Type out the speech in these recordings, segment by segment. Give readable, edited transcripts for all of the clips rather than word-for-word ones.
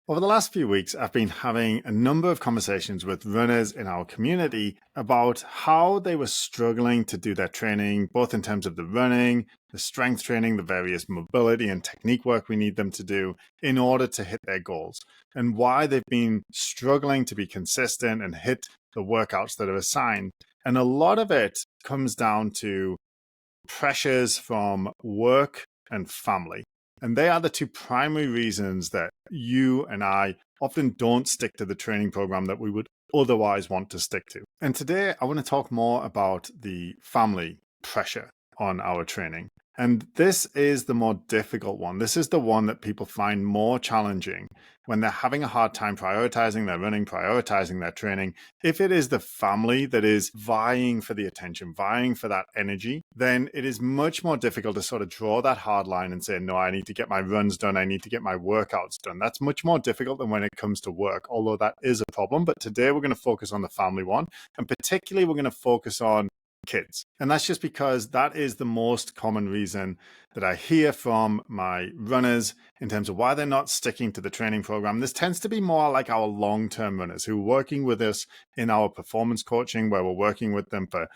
Over the last few weeks, I've been having a number of conversations with runners in our community about how they were struggling to do their training, both in terms of the running, the strength training, the various mobility and technique work we need them to do in order to hit their goals, and why they've been struggling to be consistent and hit the workouts that are assigned. And a lot of it comes down to pressures from work and family. And they are the two primary reasons that you and I often don't stick to the training program that we would otherwise want to stick to. And today I want to talk more about the family pressure on our training. And this is the more difficult one. This is the one that people find more challenging when they're having a hard time prioritizing their running, prioritizing their training. If it is the family that is vying for the attention, vying for that energy, then it is much more difficult to sort of draw that hard line and say, no, I need to get my runs done. I need to get my workouts done. That's much more difficult than when it comes to work, although that is a problem. But today we're going to focus on the family one. And particularly, we're going to focus on kids. And that's just because that is the most common reason that I hear from my runners in terms of why they're not sticking to the training program. This tends to be more like our long-term runners who are working with us in our performance coaching, where we're working with them for,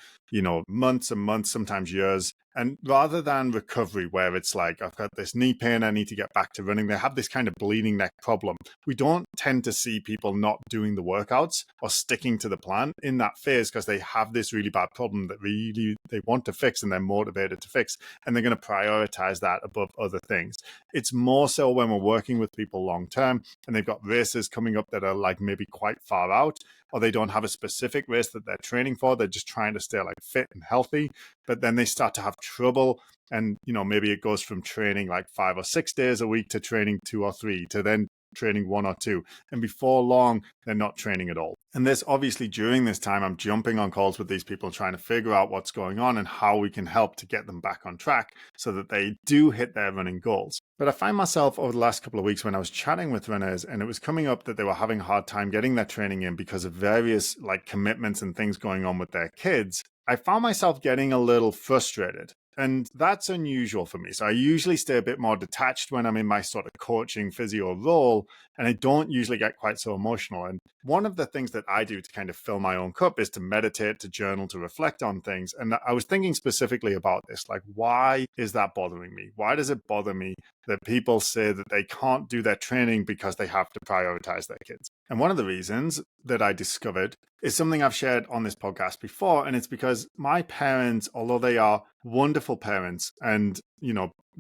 months and months, sometimes years. And rather than recovery, where it's like, I've got this knee pain, I need to get back to running, they have this kind of bleeding neck problem. We don't tend to see people not doing the workouts or sticking to the plan in that phase because they have this really bad problem that really they want to fix and they're motivated to fix. And they're going to prioritize that above other things. It's more so when we're working with people long term and they've got races coming up that are like maybe quite far out, or they don't have a specific race that they're training for. They're just trying to stay like fit and healthy, but then they start to have trouble. And, maybe it goes from training like 5 or 6 days a week to training 2 or 3 to then training 1 or 2. And before long, they're not training at all. And this obviously during this time, I'm jumping on calls with these people, trying to figure out what's going on and how we can help to get them back on track so that they do hit their running goals. But I find myself over the last couple of weeks when I was chatting with runners and it was coming up that they were having a hard time getting their training in because of various like commitments and things going on with their kids, I found myself getting a little frustrated. And that's unusual for me. So I usually stay a bit more detached when I'm in my sort of coaching physio role, and I don't usually get quite so emotional. And one of the things that I do to kind of fill my own cup is to meditate, to journal, to reflect on things. And I was thinking specifically about this, like, why is that bothering me? Why does it bother me that people say that they can't do their training because they have to prioritize their kids? And one of the reasons that I discovered is something I've shared on this podcast before. And it's because my parents, although they are wonderful parents and,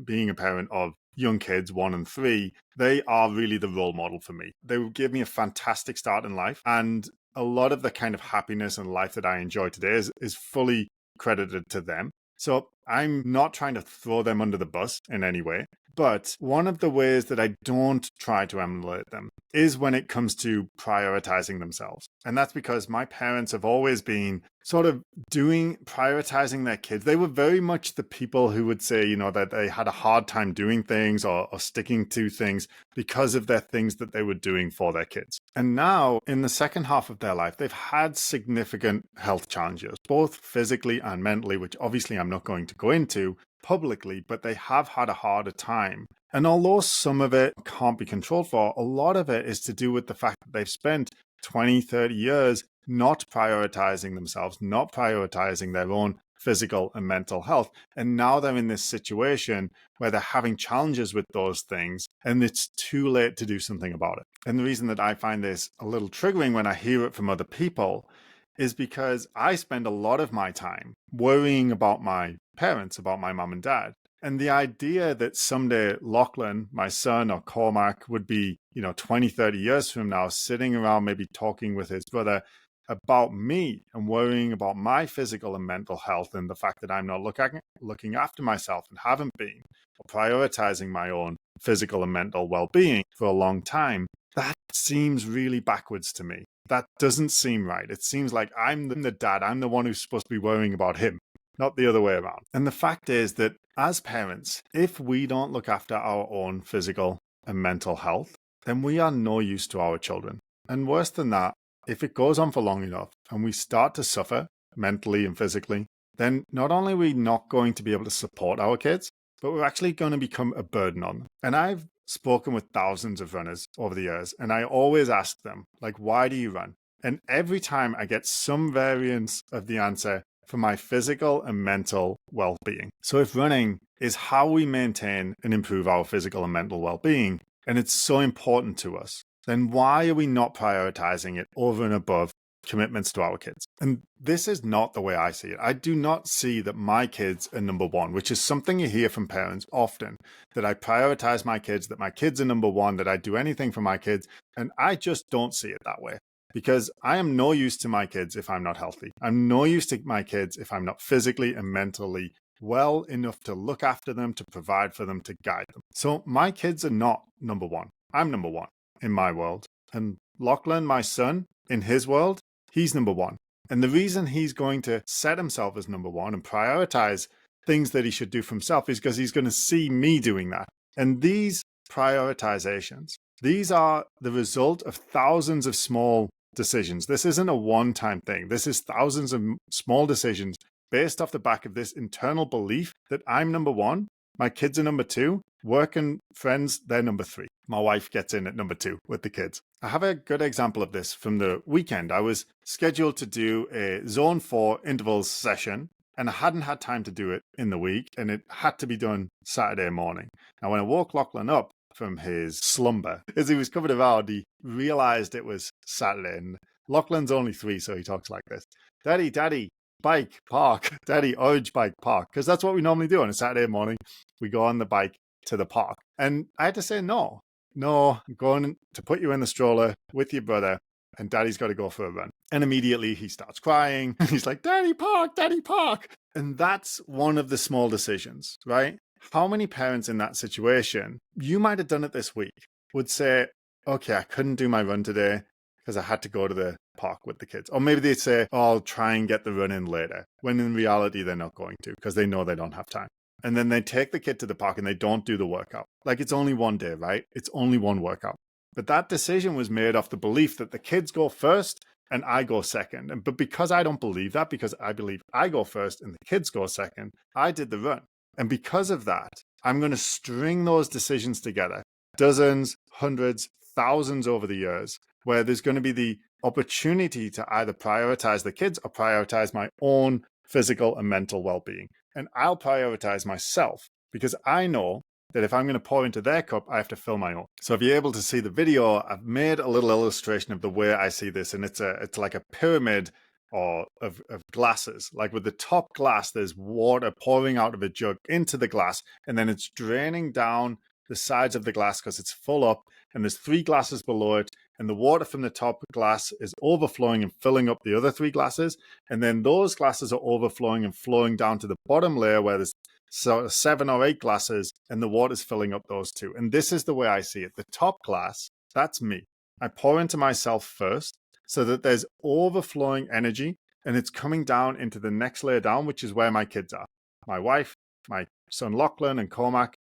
being a parent of young kids, 1 and 3, they are really the role model for me. They gave me a fantastic start in life. And a lot of the kind of happiness and life that I enjoy today is fully credited to them. So I'm not trying to throw them under the bus in any way. But one of the ways that I don't try to emulate them is when it comes to prioritizing themselves. And that's because my parents have always been sort of prioritizing their kids. They were very much the people who would say, that they had a hard time doing things or sticking to things because of their things that they were doing for their kids. And now in the second half of their life, they've had significant health challenges, both physically and mentally, which obviously I'm not going to go into publicly, but they have had a harder time. And although some of it can't be controlled for, a lot of it is to do with the fact that they've spent 20, 30 years not prioritizing themselves, not prioritizing their own physical and mental health. And now they're in this situation where they're having challenges with those things and it's too late to do something about it. And the reason that I find this a little triggering when I hear it from other people is because I spend a lot of my time worrying about my parents, about my mom and dad. And the idea that someday Lachlan, my son, or Cormac would be, 20, 30 years from now, sitting around maybe talking with his brother about me and worrying about my physical and mental health and the fact that I'm not looking after myself and haven't been, or prioritizing my own physical and mental well-being for a long time, that seems really backwards to me. That doesn't seem right. It seems like I'm the dad. I'm the one who's supposed to be worrying about him, not the other way around. And the fact is that as parents, if we don't look after our own physical and mental health, then we are no use to our children. And worse than that, if it goes on for long enough and we start to suffer mentally and physically, then not only are we not going to be able to support our kids, but we're actually going to become a burden on them. And I've spoken with thousands of runners over the years, and I always ask them, like, why do you run? And every time I get some variance of the answer for my physical and mental well-being. So if running is how we maintain and improve our physical and mental well-being, and it's so important to us, then why are we not prioritizing it over and above commitments to our kids? And this is not the way I see it. I do not see that my kids are number one, which is something you hear from parents often, that I prioritize my kids, that my kids are number one, that I do anything for my kids. And I just don't see it that way. Because I am no use to my kids if I'm not healthy. I'm no use to my kids if I'm not physically and mentally well enough to look after them, to provide for them, to guide them. So my kids are not number one. I'm number one in my world. And Lachlan, my son, in his world, he's number one. And the reason he's going to set himself as number one and prioritize things that he should do for himself is because he's going to see me doing that. And these prioritizations, these are the result of thousands of small decisions. This isn't a one-time thing. This is thousands of small decisions based off the back of this internal belief that I'm number one, my kids are number two, work and friends, they're number three. My wife gets in at number two with the kids. I have a good example of this from the weekend. I was scheduled to do a zone 4 intervals session, and I hadn't had time to do it in the week, and it had to be done Saturday morning. Now, when I woke Lachlan up from his slumber, as he was covered around, he realized it was Saturday. And Lachlan's only 3, so he talks like this: Daddy, bike, park. Daddy, orange bike, park. Because that's what we normally do on a Saturday morning. We go on the bike to the park. And I had to say, no, I'm going to put you in the stroller with your brother, and Daddy's got to go for a run. And immediately he starts crying. He's like, Daddy, park, Daddy, park. And that's one of the small decisions, right? How many parents in that situation, you might have done it this week, would say, okay, I couldn't do my run today because I had to go to the park with the kids. Or maybe they'd say, oh, I'll try and get the run in later, when in reality they're not going to because they know they don't have time. And then they take the kid to the park and they don't do the workout. Like, it's only one day, right? It's only one workout. But that decision was made off the belief that the kids go first and I go second. But because I don't believe that, because I believe I go first and the kids go second, I did the run. And because of that, I'm going to string those decisions together, dozens, hundreds, thousands over the years, where there's going to be the opportunity to either prioritize the kids or prioritize my own physical and mental well-being. And I'll prioritize myself because I know that if I'm going to pour into their cup, I have to fill my own. So if you're able to see the video, I've made a little illustration of the way I see this. And it's like a pyramid of glasses. Like with the top glass, there's water pouring out of a jug into the glass, and then it's draining down the sides of the glass because it's full up, and there's 3 glasses below it, and the water from the top glass is overflowing and filling up the other 3 glasses, and then those glasses are overflowing and flowing down to the bottom layer where there's 7 or 8 glasses, and the water's filling up those 2. And this is the way I see it. The top glass, that's me. I pour into myself first so that there's overflowing energy, and it's coming down into the next layer down, which is where my kids are. My wife, my son Lachlan and Cormac.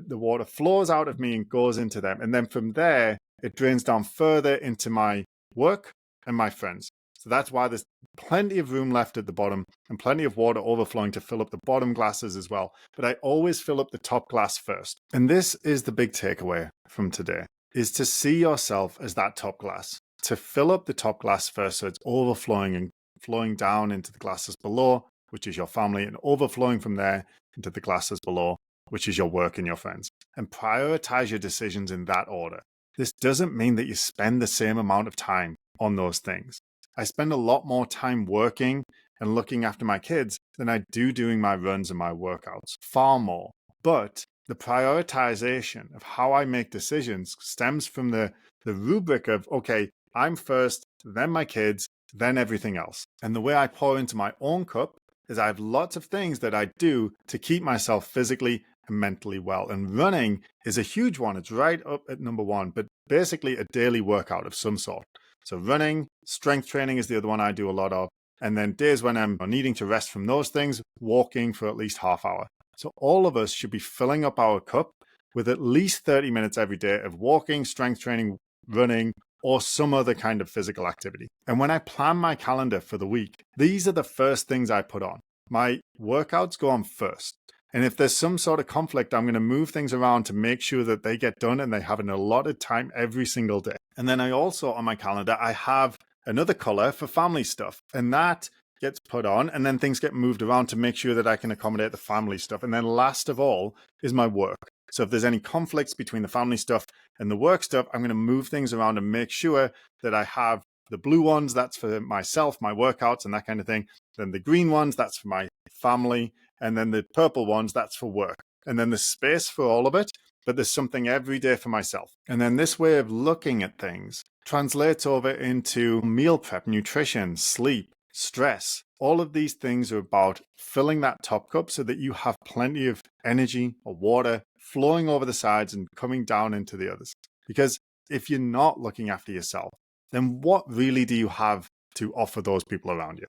The water flows out of me and goes into them. And then from there, it drains down further into my work and my friends. So that's why there's plenty of room left at the bottom and plenty of water overflowing to fill up the bottom glasses as well. But I always fill up the top glass first. And this is the big takeaway from today, is to see yourself as that top glass, to fill up the top glass first so it's overflowing and flowing down into the glasses below, which is your family, and overflowing from there into the glasses below, which is your work and your friends. And prioritize your decisions in that order. This doesn't mean that you spend the same amount of time on those things. I spend a lot more time working and looking after my kids than I do doing my runs and my workouts. Far more. But the prioritization of how I make decisions stems from the rubric of, okay, I'm first, then my kids, then everything else. And the way I pour into my own cup is I have lots of things that I do to keep myself physically and mentally well. And running is a huge one. It's right up at number 1, but basically a daily workout of some sort. So running, strength training is the other one I do a lot of. And then days when I'm needing to rest from those things, walking for at least half hour. So all of us should be filling up our cup with at least 30 minutes every day of walking, strength training, running, or some other kind of physical activity. And when I plan my calendar for the week, these are the first things I put on. My workouts go on first. And if there's some sort of conflict, I'm going to move things around to make sure that they get done and they have an allotted time every single day. And then I also, on my calendar, I have another color for family stuff. And that gets put on, and then things get moved around to make sure that I can accommodate the family stuff. And then last of all is my work. So if there's any conflicts between the family stuff and the work stuff, I'm going to move things around and make sure that I have the blue ones, that's for myself, my workouts and that kind of thing. Then the green ones, that's for my family. And then the purple ones, that's for work. And then there's space for all of it, but there's something every day for myself. And then this way of looking at things translates over into meal prep, nutrition, sleep, stress. All of these things are about filling that top cup so that you have plenty of energy or water flowing over the sides and coming down into the others. Because if you're not looking after yourself, then what really do you have to offer those people around you?